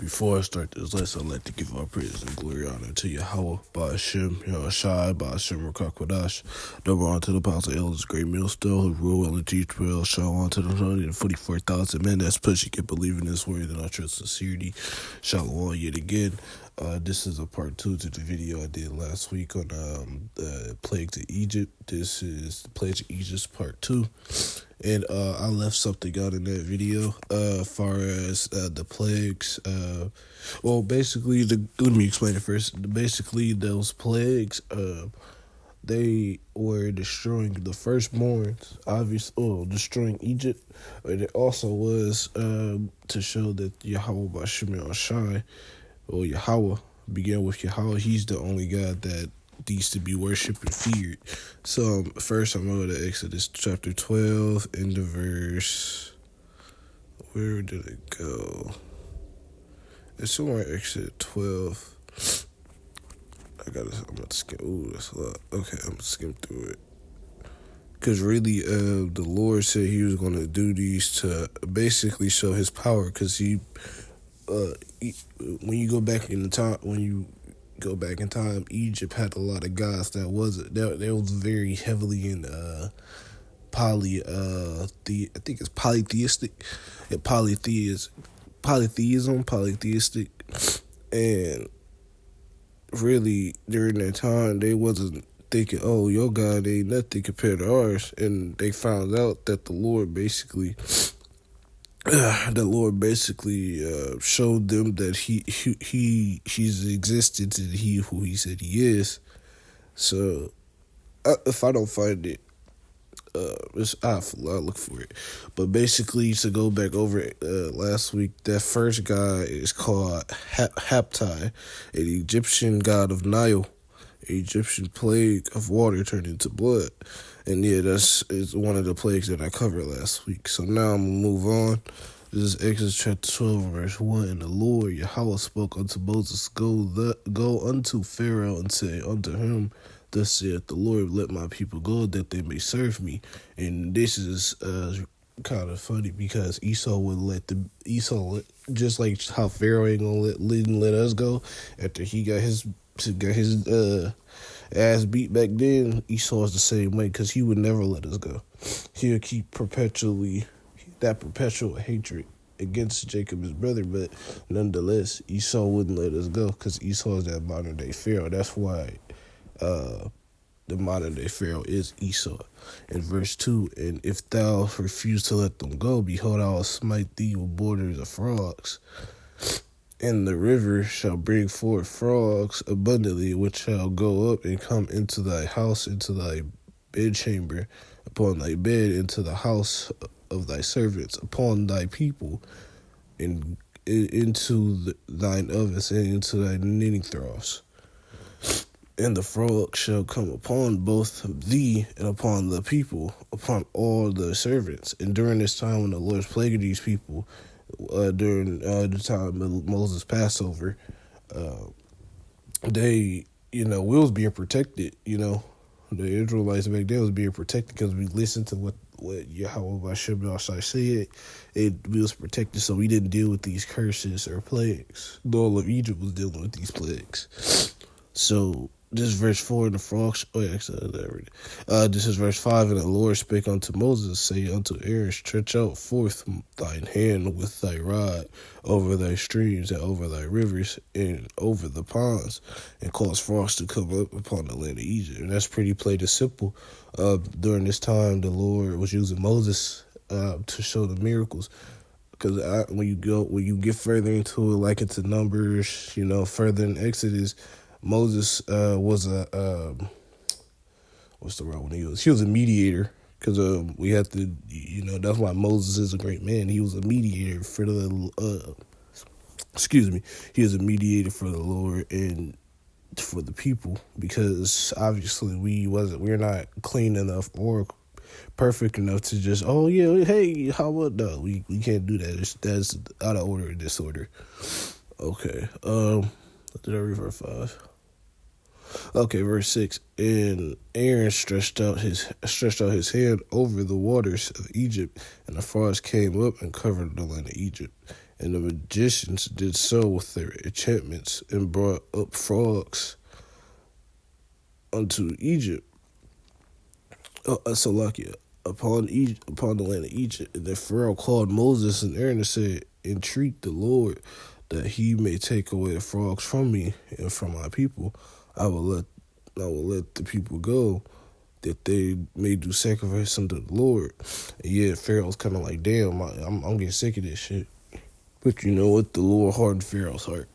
Before I start this lesson, I'd like to give our praise and glory honor to Yahweh, Ba'ashem, Yahushai, Ba'ashem, Rakakwadash. Double on to the apostle elders, great millstone, who rule well and teach well. Show on to the 144,000 men that's pushing and believe in this word and I trust sincerity. Shalom yet again. This is a part 2 to the video I did last week on the plagues of Egypt. This is the plagues of Egypt part 2. And I left something out in that video as far as the plagues. Basically, let me explain it first. Basically, those plagues, they were destroying the firstborns, obviously, destroying Egypt. But it also was to show that Yahweh Ba'ashem Yahushai, or Yahweh, began with Yahweh. He's the only God that needs to be worshipped and feared. So first I'm going to go to Exodus chapter 12 in the verse, where did it go? It's somewhere in Exodus 12. I'm going to skim. Ooh, that's a lot. Okay, I'm going to skim through it. Because really, the Lord said he was going to do these to basically show his power. Because when you go back in time, Egypt had a lot of gods that was very heavily in I think it's polytheistic, polytheistic, and really during that time they wasn't thinking, oh, your God ain't nothing compared to ours, and they found out that the Lord basically showed them that he's existence and he who he said he is. So if I don't find it, I'll look for it. But basically, to go back over it, last week, that first guy is called Haptai, an Egyptian god of Nile, an Egyptian plague of water turned into blood. And yeah, is one of the plagues that I covered last week. So now I'm going to move on. This is Exodus chapter 12, verse 1. And the Lord Yahweh spoke unto Moses, Go unto Pharaoh and say unto him, Thus saith the Lord, let my people go, that they may serve me. And this is kind of funny because Esau would just like how Pharaoh ain't gonna let us go after he got his ass beat back then. Esau is the same way because he would never let us go. He'll keep perpetual hatred against Jacob, his brother, but nonetheless, Esau wouldn't let us go because Esau is that modern day Pharaoh. That's why the modern day Pharaoh is Esau. In verse 2, and if thou refuse to let them go, behold, I will smite thee with borders of frogs. And the river shall bring forth frogs abundantly, which shall go up and come into thy house, into thy bedchamber, upon thy bed, into the house of thy servants, upon thy people, and into thine ovens, and into thy knitting troughs. And the frog shall come upon both thee and upon the people, upon all the servants. And during this time when the Lord is plaguing these people, during the time of Moses' Passover, we was being protected. The Israelites back then was being protected because we listened to what Yahweh Ba'ashem Yahushai said. We was protected, so we didn't deal with these curses or plagues. All of Egypt was dealing with these plagues. So this is verse 4 in the frogs. This is verse 5. And the Lord spake unto Moses, say unto Aaron, stretch out forth thine hand with thy rod over thy streams and over thy rivers and over the ponds, and cause frogs to come up upon the land of Egypt. And that's pretty plain and simple. During this time, the Lord was using Moses to show the miracles. Because when you get further into it, like into Numbers, further in Exodus, Moses was what's the right one he was? He was a mediator because we have to, that's why Moses is a great man. He was a mediator for he was a mediator for the Lord and for the people, because obviously we're not clean enough or perfect enough to just, hey, how about no? We can't do that. That's out of order and disorder. Okay. Did I read verse 5? Okay, verse 6. And Aaron stretched out his hand over the waters of Egypt, and the frogs came up and covered the land of Egypt. And the magicians did so with their enchantments and brought up frogs unto Egypt, Salakia, upon the land of Egypt. And then Pharaoh called Moses and Aaron and said, entreat the Lord that he may take away the frogs from me and from my people. I will let the people go, that they may do sacrifice unto the Lord. And yeah, Pharaoh's kind of like, damn, I'm getting sick of this shit. But you know what? The Lord hardened Pharaoh's heart.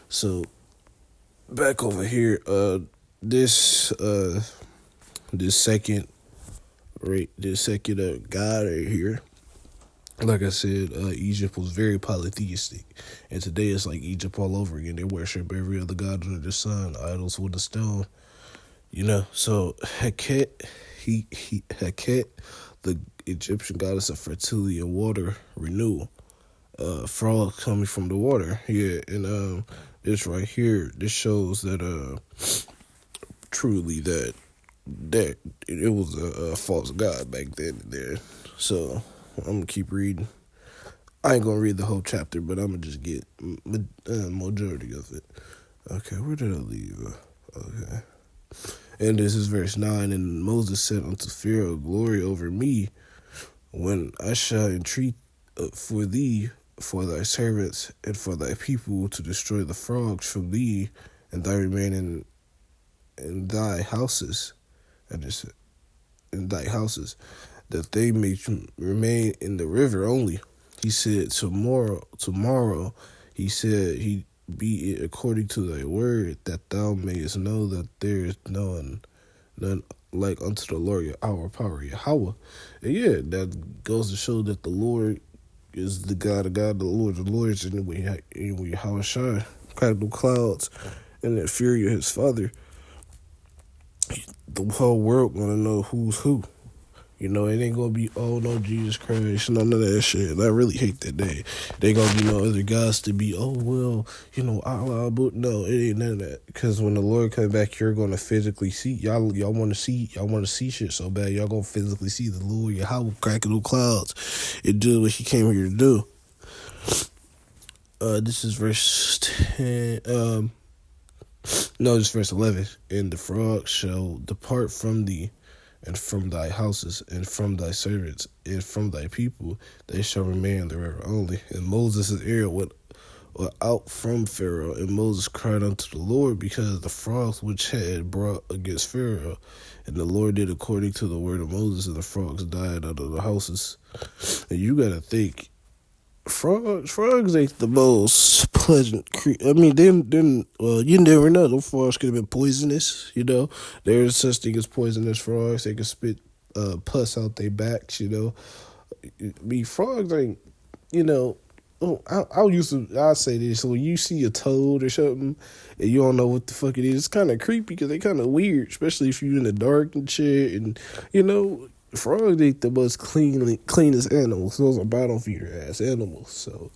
So back over here, this second god right here. Like I said, Egypt was very polytheistic, and today it's like Egypt all over again. They worship every other god under the sun, idols with a stone. So Heket, Heket, the Egyptian goddess of fertility and water renewal. Frog coming from the water. Yeah, and this right here, this shows that truly that it was a false god back then and there. So I'm gonna keep reading. I ain't gonna read the whole chapter, but I'm gonna just get majority of it. Okay, where did I leave? Okay. And this is verse 9. And Moses said unto Pharaoh, glory over me, when I shall entreat for thee, for thy servants, and for thy people, to destroy the frogs from thee, and thy remaining in thy houses, in thy houses, that they may remain in the river only. He said, tomorrow, he said, he be it according to thy word, that thou mayest know that there is none like unto the Lord our power, Yahweh. And yeah, that goes to show that the Lord is the God of God, the Lord of Lords, anyway, Yahweh Shai, cracked the clouds, and the fury of his father. The whole world gonna know who's who. It ain't gonna be, oh no, Jesus Christ, none of that shit. And I really hate that day. They gonna be no other gods to be, oh well, Allah, but no, it ain't none of that. Because when the Lord comes back, you're gonna physically see. Y'all wanna see shit so bad. Y'all gonna physically see the Lord, Yahweh, cracking the clouds and do what he came here to do. This is verse 10. No, this is verse 11. And the frogs shall depart from thee, and from thy houses, and from thy servants, and from thy people, they shall remain in the river only. And Moses and Aaron went out from Pharaoh, and Moses cried unto the Lord because of the frogs which had brought against Pharaoh. And the Lord did according to the word of Moses, and the frogs died out of the houses. And you gotta think, frogs ain't the most pleasant creature. I mean, you never know. Those frogs could have been poisonous. There's such thing as poisonous frogs. They can spit pus out their backs. Frogs ain't. I say this. So when you see a toad or something, and you don't know what the fuck it is, it's kind of creepy because they kind of weird, especially if you're in the dark and shit. And frogs ain't the most cleanest animals. Those are bottom feeder ass animals. So,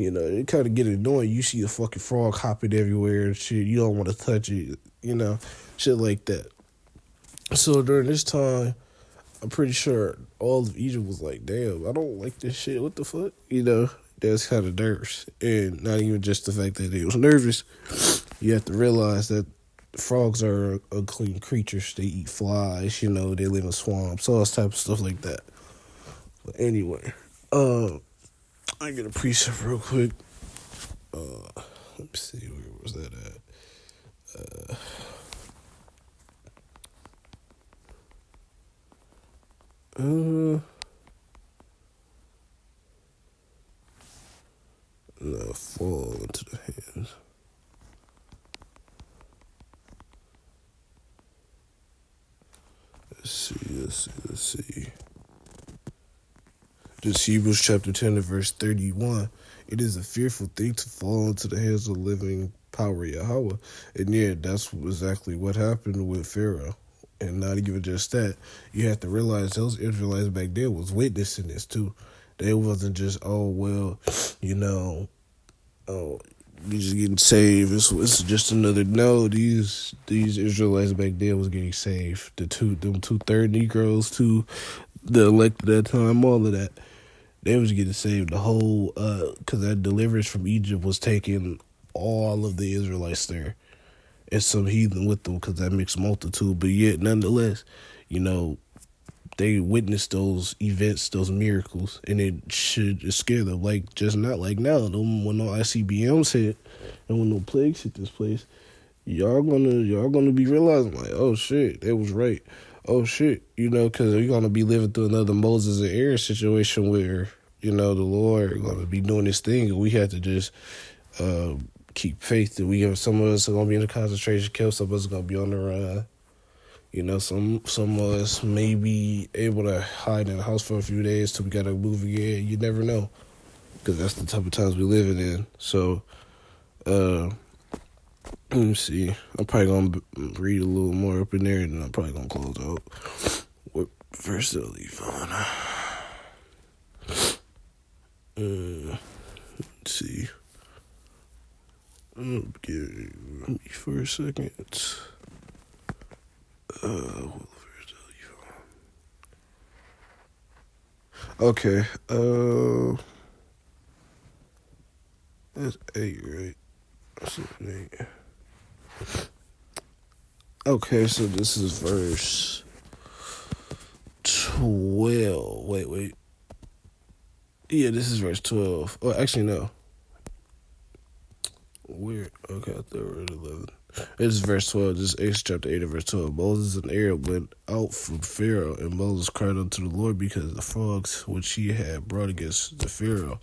it kind of get annoying. You see a fucking frog hopping everywhere and shit. You don't want to touch it, shit like that. So during this time, I'm pretty sure all of Egypt was like, damn, I don't like this shit. What the fuck? That's kind of nervous. And not even just the fact that they was nervous. You have to realize that frogs are unclean creatures. They eat flies, they live in swamps, all this type of stuff like that. But anyway, I get a precept real quick. Let me see, where was that at? No, fall into the hands. Let's see. This Hebrews chapter 10 and verse 31. It is a fearful thing to fall into the hands of the living power Yahweh. And yeah, that's exactly what happened with Pharaoh. And not even just that. You have to realize those Israelites back then was witnessing this too. They wasn't just, you just getting saved. It's just another. No, these Israelites back then was getting saved. Them 2/3 Negroes, the elected at that time, all of that. They was getting saved. The whole, because that deliverance from Egypt was taking all of the Israelites there and some heathen with them because that mixed multitude. But yet, nonetheless, you know, they witnessed those events, those miracles, and it should scare them. Like, just not like now. When no ICBMs hit and when no plagues hit this place, y'all gonna be realizing like, oh shit, they was right. Oh shit, because you're gonna be living through another Moses and Aaron situation where the Lord gonna be doing this thing, and we have to just keep faith that some of us are gonna be in the concentration camp, some of us are gonna be on the run. Some of us may be able to hide in the house for a few days till we gotta move again. You never know, because that's the type of times we're living in. So, let me see. I'm probably gonna read a little more up in there, and then I'm probably gonna close out. What verse did I leave on? Let's see. Give me for a second. Okay. That's 8, right? That's 8. Okay, so this is verse 12. Wait. Yeah, this is verse 12. Oh, actually, no. Weird. Okay, I thought we were at 11. This is verse 12. This is Exodus chapter 8 and verse 12. Moses and Aaron went out from Pharaoh, and Moses cried unto the Lord because of the frogs which he had brought against the Pharaoh.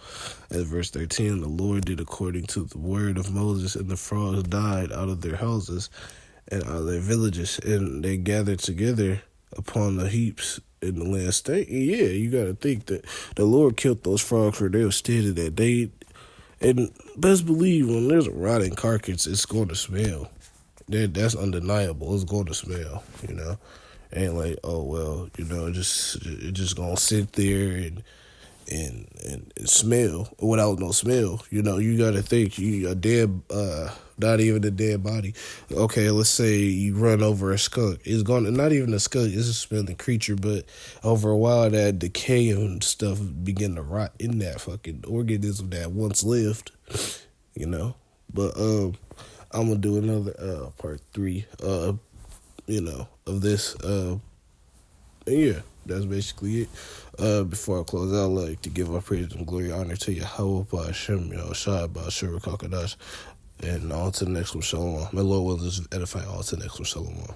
At verse 13, the Lord did according to the word of Moses, and the frogs died out of their houses and out of their villages, and they gathered together upon the heaps in the land. Yeah, you got to think that the Lord killed those frogs for they were standing there. And best believe when there's a rotting carcass, it's going to smell. That's undeniable. It's going to smell, Ain't like, oh, well, it's just going to sit there and smell without no smell. You got to think a dead, not even a dead body. Okay, let's say you run over a skunk. It's going to, not even a skunk, it's a smelling creature, but over a while that decay and stuff begin to rot in that fucking organism that once lived, But I'm going to do another part 3, of this. Yeah, that's basically it. Before I close out, I'd like to give our praise and glory and honor to Yahweh, Hashem, Shai, Shura, Kakadash, and on to the next one, Shalom. May Lord will just edify all to the next one, Shalom.